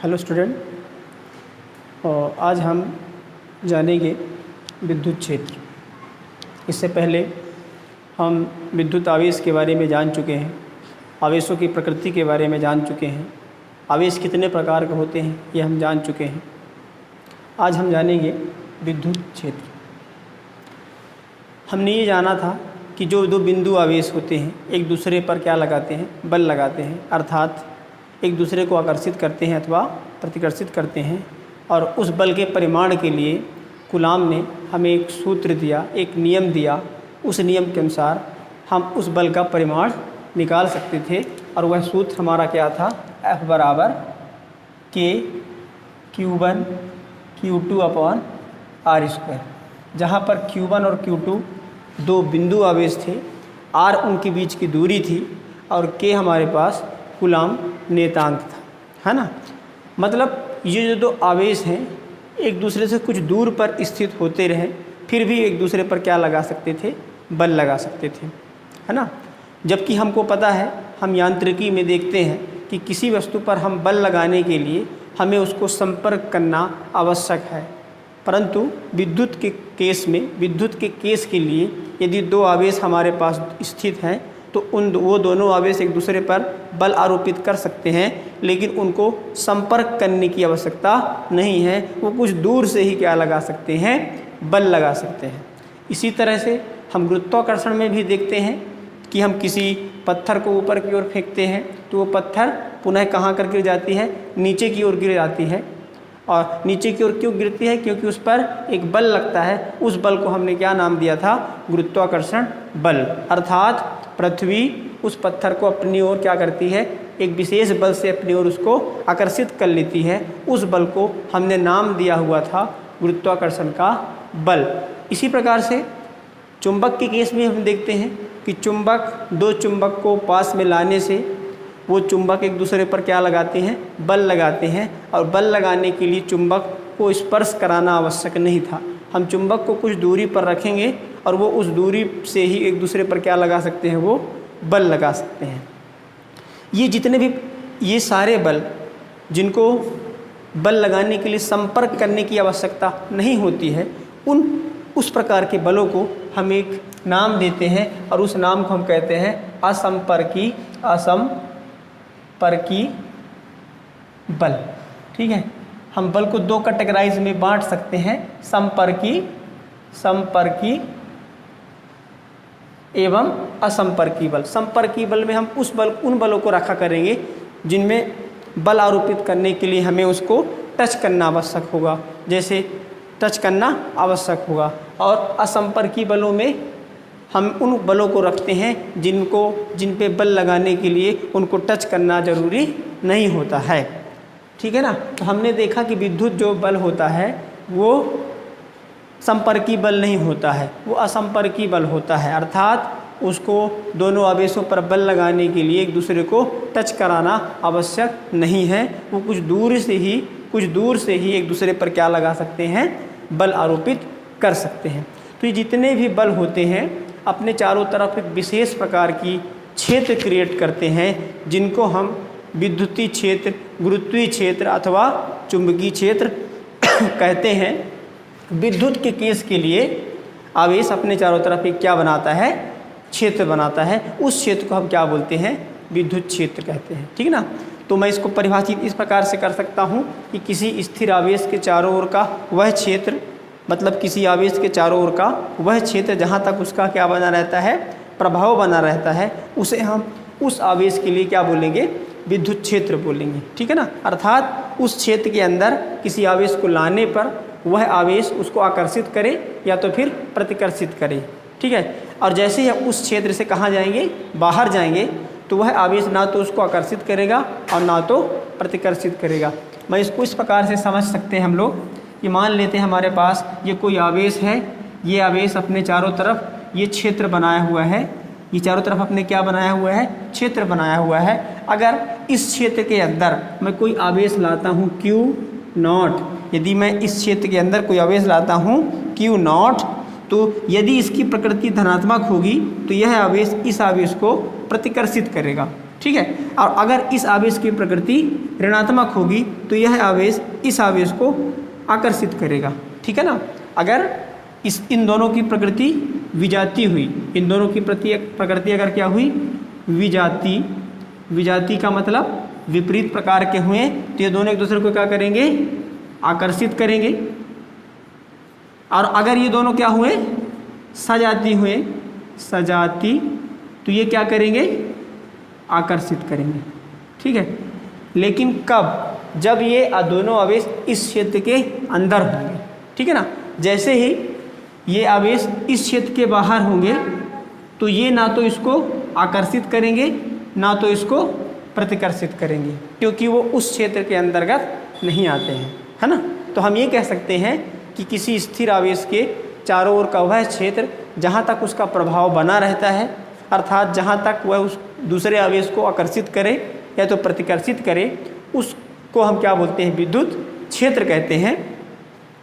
Hello student, आज हम जानेंगे विद्युत क्षेत्र। इससे पहले हम विद्युत आवेश के बारे में जान चुके हैं, आवेशों की प्रकृति के बारे में जान चुके हैं, आवेश कितने प्रकार के होते हैं ये हम जान चुके हैं। आज हम जानेंगे विद्युत क्षेत्र। हमने ये जाना था कि जो दो बिंदु आवेश होते हैं एक दूसरे पर क्या लगाते हैं, बल लगाते हैं, अर्थात एक दूसरे को आकर्षित करते हैं अथवा प्रतिकर्षित करते हैं। और उस बल के परिमाण के लिए कूलाम ने हमें एक सूत्र दिया, एक नियम दिया। उस नियम के अनुसार हम उस बल का परिमाण निकाल सकते थे और वह सूत्र हमारा क्या था, F बराबर K Q1 Q2 upon R²। जहाँ पर Q1 और Q2 दो बिंदु आवेश थे, R उनके बीच की दूरी थी और K हमारे पास कूलाम नेतांक था, है ना। मतलब ये जो दो आवेश हैं एक दूसरे से कुछ दूर पर स्थित होते रहे फिर भी एक दूसरे पर क्या लगा सकते थे, बल लगा सकते थे, है ना। जबकि हमको पता है, हम यांत्रिकी में देखते हैं कि किसी वस्तु पर हम बल लगाने के लिए हमें उसको संपर्क करना आवश्यक है। परंतु विद्युत के केस के लिए यदि दो आवेश हमारे पास स्थित हैं तो वो दोनों आवेश एक दूसरे पर बल आरोपित कर सकते हैं, लेकिन उनको संपर्क करने की आवश्यकता नहीं है। वो कुछ दूर से ही क्या लगा सकते हैं, बल लगा सकते हैं। इसी तरह से हम गुरुत्वाकर्षण में भी देखते हैं कि हम किसी पत्थर को ऊपर की ओर फेंकते हैं तो वो पत्थर पुनः कहाँ कर गिर जाती है, नीचे की ओर गिर जाती है। और नीचे की ओर क्यों गिरती है, क्योंकि उस पर एक बल लगता है। उस बल को हमने क्या नाम दिया था, गुरुत्वाकर्षण बल। अर्थात पृथ्वी उस पत्थर को अपनी ओर क्या करती है, एक विशेष बल से अपनी ओर उसको आकर्षित कर लेती है। उस बल को हमने नाम दिया हुआ था गुरुत्वाकर्षण का बल। इसी प्रकार से चुंबक के केस में हम देखते हैं कि दो चुंबक को पास में लाने से वो चुंबक एक दूसरे पर क्या लगाते हैं, बल लगाते हैं। और बल लगाने के लिए चुंबक को स्पर्श कराना आवश्यक नहीं था। हम चुंबक को कुछ दूरी पर रखेंगे और वो उस दूरी से ही एक दूसरे पर क्या लगा सकते हैं, वो बल लगा सकते हैं। ये सारे बल जिनको बल लगाने के लिए संपर्क करने की आवश्यकता नहीं होती है, उस प्रकार के बलों को हम एक नाम देते हैं और उस नाम को हम कहते हैं असंपर्की बल। ठीक है, हम बल को दो कैटेगराइज में बांट सकते हैं, संपर्की एवं असंपर्की बल। संपर्की बल में हम उन बलों को रखा करेंगे जिनमें बल आरोपित करने के लिए हमें उसको टच करना आवश्यक होगा, जैसे टच करना आवश्यक होगा। और असंपर्की बलों में हम उन बलों को रखते हैं जिन पे बल लगाने के लिए उनको टच करना जरूरी नहीं होता है। ठीक है ना। तो हमने देखा कि विद्युत जो बल होता है वो संपर्की बल नहीं होता है, वो असंपर्की बल होता है। अर्थात उसको दोनों आवेशों पर बल लगाने के लिए एक दूसरे को टच कराना आवश्यक नहीं है। वो कुछ दूर से ही एक दूसरे पर क्या लगा सकते हैं, बल आरोपित कर सकते हैं। तो ये जितने भी बल होते हैं अपने चारों तरफ एक विशेष प्रकार की क्षेत्र क्रिएट करते हैं, जिनको हम विद्युतीय क्षेत्र, गुरुत्वीय क्षेत्र अथवा चुंबकीय क्षेत्र कहते हैं। विद्युत के केस के लिए आवेश अपने चारों तरफ एक क्या बनाता है, क्षेत्र बनाता है। उस क्षेत्र को हम क्या बोलते हैं, विद्युत क्षेत्र कहते हैं। ठीक ना। तो मैं इसको परिभाषित इस प्रकार से कर सकता हूँ कि किसी स्थिर आवेश के चारों ओर का वह क्षेत्र, मतलब किसी आवेश के चारों ओर का वह क्षेत्र जहाँ तक उसका क्या बना रहता है, प्रभाव बना रहता है, उसे हम उस आवेश के लिए क्या बोलेंगे, विद्युत क्षेत्र बोलेंगे। ठीक है ना। अर्थात उस क्षेत्र के अंदर किसी आवेश को लाने पर वह आवेश उसको आकर्षित करे या तो फिर प्रतिकर्षित करे। ठीक है। और जैसे ही उस क्षेत्र से कहाँ जाएंगे, बाहर जाएंगे, तो वह आवेश ना तो उसको आकर्षित करेगा और ना तो प्रतिकर्षित करेगा। मैं इसको इस प्रकार से समझ सकते हैं हम लोग कि मान लेते हैं हमारे पास ये कोई आवेश है, ये आवेश अपने चारों तरफ ये क्षेत्र बनाया हुआ है, ये चारों तरफ अपने क्या बनाया हुआ है, क्षेत्र बनाया हुआ है। अगर इस क्षेत्र के अंदर मैं कोई आवेश लाता हूँ Q0, यदि मैं इस क्षेत्र के अंदर कोई आवेश लाता हूँ Q0, तो यदि इसकी प्रकृति धनात्मक होगी तो यह आवेश इस आवेश को प्रतिकर्षित करेगा। ठीक है। और अगर इस आवेश की प्रकृति ऋणात्मक होगी तो यह आवेश इस आवेश को आकर्षित करेगा, ठीक है ना। अगर इन दोनों की प्रकृति विजातीय हुई, इन दोनों की प्रकृति अगर क्या हुई, विजातीय का मतलब विपरीत प्रकार के हुए, तो ये दोनों एक दूसरे को क्या करेंगे, आकर्षित करेंगे। और अगर ये दोनों क्या हुए, सजातीय हुए, सजातीय, तो ये क्या करेंगे, आकर्षित करेंगे, ठीक है। लेकिन कब, जब ये दोनों आवेश इस क्षेत्र के अंदर होंगे, ठीक है ना। जैसे ही ये आवेश इस क्षेत्र के बाहर होंगे तो ये ना तो इसको आकर्षित करेंगे ना तो इसको प्रतिकर्षित करेंगे, क्योंकि वो उस क्षेत्र के अंतर्गत नहीं आते हैं, है ना। तो हम ये कह सकते हैं कि किसी स्थिर आवेश के चारों ओर का वह क्षेत्र जहाँ तक उसका प्रभाव बना रहता है, अर्थात जहाँ तक वह उस दूसरे आवेश को आकर्षित करे या तो प्रतिकर्षित करे, उसको हम क्या बोलते हैं, विद्युत क्षेत्र कहते हैं,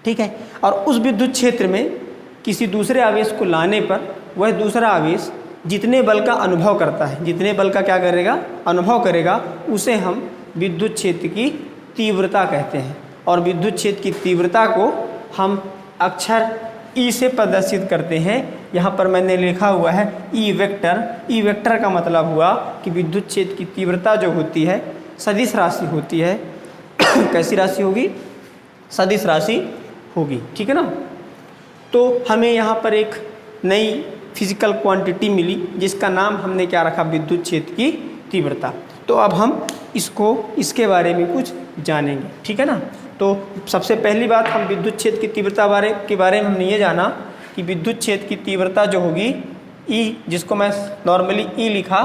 ठीक है। और उस विद्युत क्षेत्र में किसी दूसरे आवेश को लाने पर वह दूसरा आवेश जितने बल का अनुभव करता है, जितने बल का क्या करेगा, अनुभव करेगा, उसे हम विद्युत क्षेत्र की तीव्रता कहते हैं। और विद्युत क्षेत्र की तीव्रता को हम अक्षर ई से प्रदर्शित करते हैं। यहाँ पर मैंने लिखा हुआ है ई वेक्टर। ई वेक्टर का मतलब हुआ कि विद्युत क्षेत्र की तीव्रता जो होती है सदिश राशि होती है। कैसी राशि होगी, सदिश राशि होगी, ठीक है ना। तो हमें यहाँ पर एक नई फिजिकल क्वांटिटी मिली जिसका नाम हमने क्या रखा, विद्युत क्षेत्र की तीव्रता। तो अब हम इसके बारे में कुछ जानेंगे, ठीक है ना। तो सबसे पहली बात, हम विद्युत क्षेत्र की तीव्रता के बारे में हमने ये जाना कि विद्युत क्षेत्र की तीव्रता जो होगी ई, जिसको मैं नॉर्मली ई लिखा,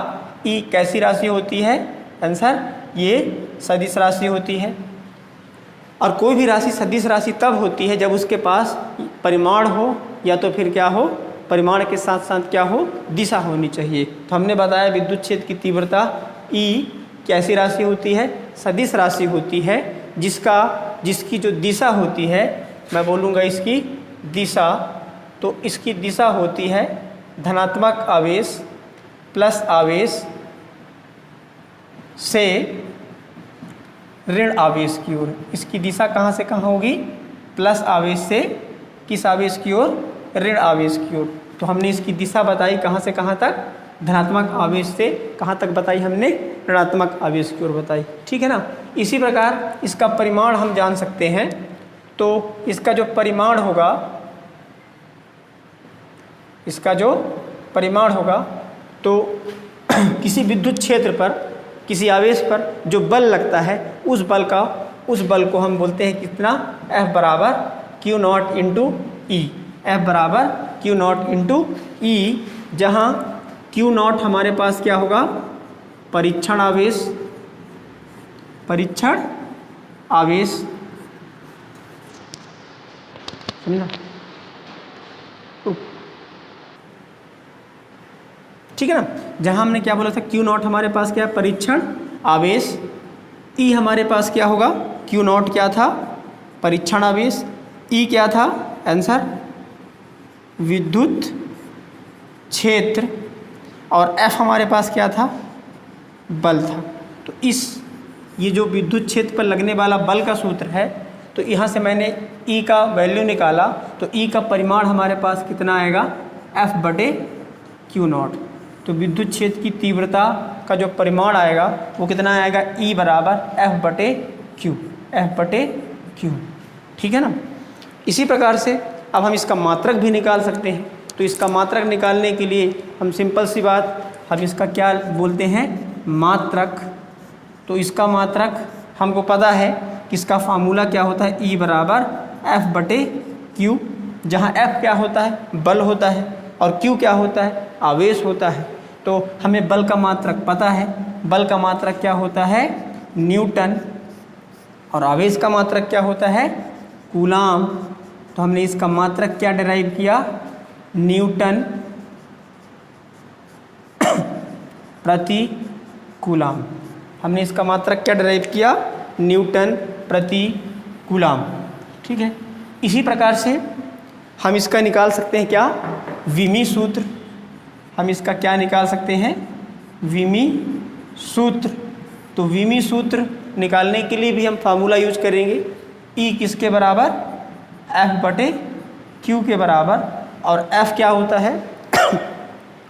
ई कैसी राशि होती है, आंसर ये सदिश राशि होती है। और कोई भी राशि सदिश राशि तब होती है जब उसके पास परिमाण हो या तो फिर क्या हो, परिमाण के साथ साथ क्या हो, दिशा होनी चाहिए। तो हमने बताया विद्युत क्षेत्र की तीव्रता ई कैसी राशि होती है, सदिश राशि होती है, जिसकी जो दिशा होती है, मैं बोलूँगा इसकी दिशा, तो इसकी दिशा होती है धनात्मक आवेश प्लस आवेश से ऋण आवेश की ओर। इसकी दिशा कहाँ से कहाँ होगी, प्लस आवेश से किस आवेश की ओर, ऋण आवेश की ओर। तो हमने इसकी दिशा बताई कहाँ से कहाँ तक, धनात्मक आवेश से कहाँ तक बताई हमने, ऋणात्मक आवेश की ओर बताई, ठीक है ना। इसी प्रकार इसका परिमाण हम जान सकते हैं। तो इसका जो परिमाण होगा, इसका जो परिमाण होगा, तो किसी विद्युत क्षेत्र पर, किसी आवेश पर जो बल लगता है, उस बल को हम बोलते हैं कितना, F बराबर Q not into E. F बराबर Q नॉट इंटू ई, जहाँ Q नॉट हमारे पास क्या होगा, परीक्षण आवेश, समझा, ठीक है ना। जहाँ हमने क्या बोला था, Q नॉट हमारे पास क्या है, परीक्षण आवेश, ई हमारे पास क्या होगा, Q नॉट क्या था, परीक्षण आवेश, ई क्या था, आंसर विद्युत क्षेत्र, और F हमारे पास क्या था, बल था। तो ये जो विद्युत क्षेत्र पर लगने वाला बल का सूत्र है, तो यहाँ से मैंने E का वैल्यू निकाला, तो E का परिमाण हमारे पास कितना आएगा, F बटे Q नॉट। तो विद्युत क्षेत्र की तीव्रता का जो परिमाण आएगा वो कितना आएगा, E बराबर F बटे Q, ठीक है ना। इसी प्रकार से अब हम इसका मात्रक भी निकाल सकते हैं। तो इसका मात्रक निकालने के लिए हम सिंपल सी बात, हम इसका क्या बोलते हैं, मात्रक। तो इसका मात्रक हमको पता है कि इसका फार्मूला क्या होता है, E बराबर F बटे Q, जहाँ F क्या होता है, बल होता है, और Q क्या होता है, आवेश होता है। तो हमें बल का मात्रक पता है, बल का मात्रक क्या होता है, न्यूटन, और आवेश का मात्रक क्या होता है, कूलाम। तो हमने इसका मात्रक क्या डिराइव किया, न्यूटन प्रति कूलाम। हमने इसका मात्रक क्या डिराइव किया, न्यूटन प्रति कूलाम, ठीक है। इसी प्रकार से हम इसका निकाल सकते हैं क्या, विमी सूत्र। हम इसका क्या निकाल सकते हैं, विमी सूत्र, तो विमी सूत्र निकालने के लिए भी हम फार्मूला यूज करेंगे। ई किसके बराबर, F/Q के बराबर, और F क्या होता है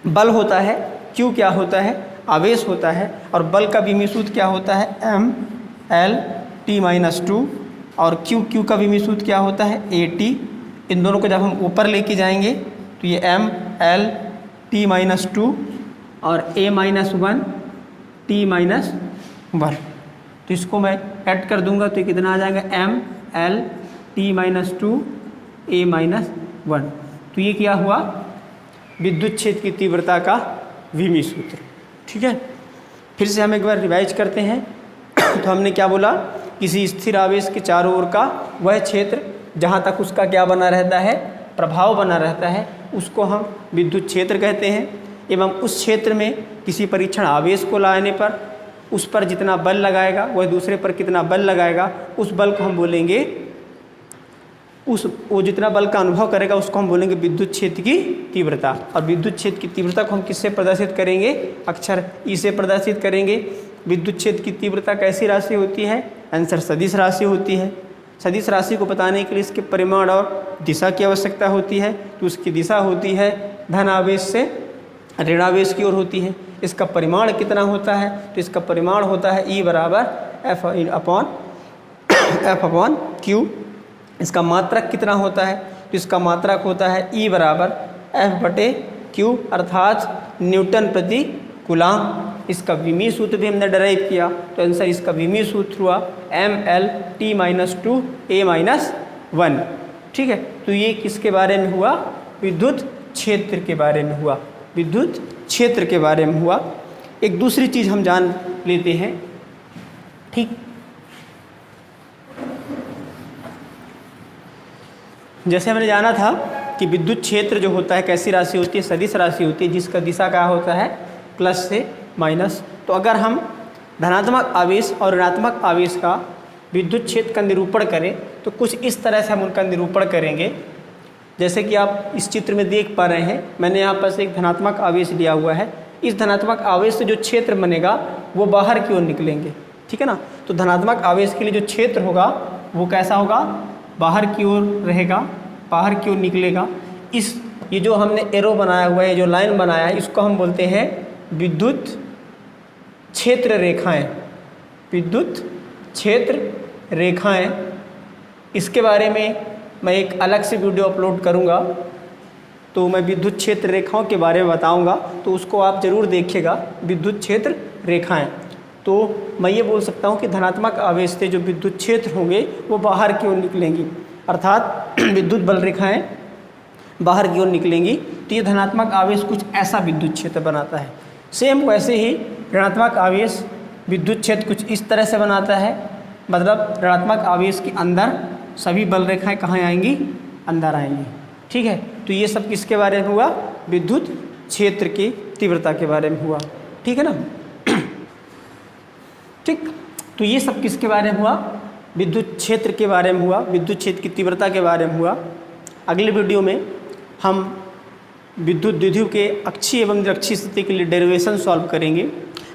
बल होता है, Q क्या होता है आवेश होता है, और बल का विमी सूत्र क्या होता है mL/T-2, और Q का विमी सूत्र क्या होता है AT। इन दोनों को जब हम ऊपर लेके जाएंगे तो ये mL/T-2 और A-1 T-1, तो इसको मैं ऐड कर दूंगा तो ये कितना आ जाएगा mL/T-2 A-1। तो ये क्या हुआ, विद्युत क्षेत्र की तीव्रता का विमी सूत्र। ठीक है, फिर से हम एक बार रिवाइज करते हैं। तो हमने क्या बोला, किसी स्थिर आवेश के चारों ओर का वह क्षेत्र जहाँ तक उसका क्या बना रहता है, प्रभाव बना रहता है, उसको हम विद्युत क्षेत्र कहते हैं। एवं उस क्षेत्र में किसी परीक्षण आवेश को लाने पर उस पर जितना बल लगाएगा, वह दूसरे पर कितना बल लगाएगा, उस बल को हम बोलेंगे, वो जितना बल का अनुभव करेगा उसको हम बोलेंगे विद्युत क्षेत्र की तीव्रता। और विद्युत क्षेत्र की तीव्रता को हम किससे प्रदर्शित करेंगे, अक्षर ई से प्रदर्शित करेंगे। विद्युत क्षेत्र की तीव्रता कैसी राशि होती है, आंसर सदिश राशि होती है। सदिश राशि को बताने के लिए इसके परिमाण और दिशा की आवश्यकता होती है, तो उसकी दिशा होती है धन आवेश से ऋण आवेश की ओर होती है। इसका परिमाण कितना होता है, तो इसका परिमाण होता है E बराबर F/Q। इसका मात्रक कितना होता है, तो इसका मात्रक होता है E बराबर F/Q अर्थात न्यूटन प्रति कूलाम। इसका विमी सूत्र भी हमने डराइव किया, तो आंसर इसका विमी सूत्र हुआ mL/T-2 A-1। ठीक है, तो ये किसके बारे में हुआ, विद्युत क्षेत्र के बारे में हुआ, विद्युत क्षेत्र के बारे में हुआ। एक दूसरी चीज़ हम जान लेते हैं। ठीक, जैसे हमने जाना था कि विद्युत क्षेत्र जो होता है कैसी राशि होती है, सदिश राशि होती है, जिसका दिशा क्या होता है प्लस से माइनस। तो अगर हम धनात्मक आवेश और ऋणात्मक आवेश का विद्युत क्षेत्र का निरूपण करें तो कुछ इस तरह से हम उनका निरूपण करेंगे। जैसे कि आप इस चित्र में देख पा रहे हैं, मैंने यहाँ पर से एक धनात्मक आवेश लिया हुआ है। इस धनात्मक आवेश से जो क्षेत्र बनेगा वो बाहर की ओर निकलेंगे। ठीक है ना, तो धनात्मक आवेश के लिए जो क्षेत्र होगा वो कैसा होगा, बाहर की ओर रहेगा, बाहर की ओर निकलेगा। ये जो हमने एरो बनाया हुआ है, जो लाइन बनाया है, इसको हम बोलते हैं विद्युत क्षेत्र रेखाएं, विद्युत क्षेत्र रेखाएं। इसके बारे में मैं एक अलग से वीडियो अपलोड करूंगा, तो मैं विद्युत क्षेत्र रेखाओं के बारे में बताऊंगा, तो उसको आप ज़रूर देखिएगा, विद्युत क्षेत्र रेखाएं। तो मैं ये बोल सकता हूँ कि धनात्मक आवेश से जो विद्युत क्षेत्र होंगे वो बाहर की ओर निकलेंगी, अर्थात विद्युत बल रेखाएं बाहर की ओर निकलेंगी। तो ये धनात्मक आवेश कुछ ऐसा विद्युत क्षेत्र बनाता है। सेम वैसे ही ऋणात्मक आवेश विद्युत क्षेत्र कुछ इस तरह से बनाता है, मतलब ऋणात्मक आवेश के अंदर सभी बल रेखाएं कहाँ आएंगी, अंदर आएंगी। ठीक है, तो ये सब किसके बारे में हुआ, विद्युत क्षेत्र की तीव्रता के बारे में हुआ। ठीक है ना, ठीक, तो ये सब किसके बारे में हुआ, विद्युत क्षेत्र के बारे में हुआ, विद्युत क्षेत्र की तीव्रता के बारे में हुआ। अगले वीडियो में हम विद्युत द्विध्रुव के अक्षीय एवं निरक्षीय स्थिति के लिए डेरिवेशन सॉल्व करेंगे।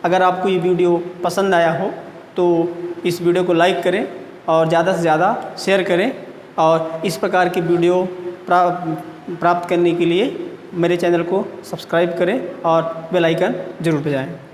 अगर आपको ये वीडियो पसंद आया हो तो इस वीडियो को लाइक करें और ज़्यादा से ज़्यादा शेयर करें, और इस प्रकार की वीडियो प्राप्त करने के लिए मेरे चैनल को सब्सक्राइब करें और बेल आइकन जरूर बजाएं।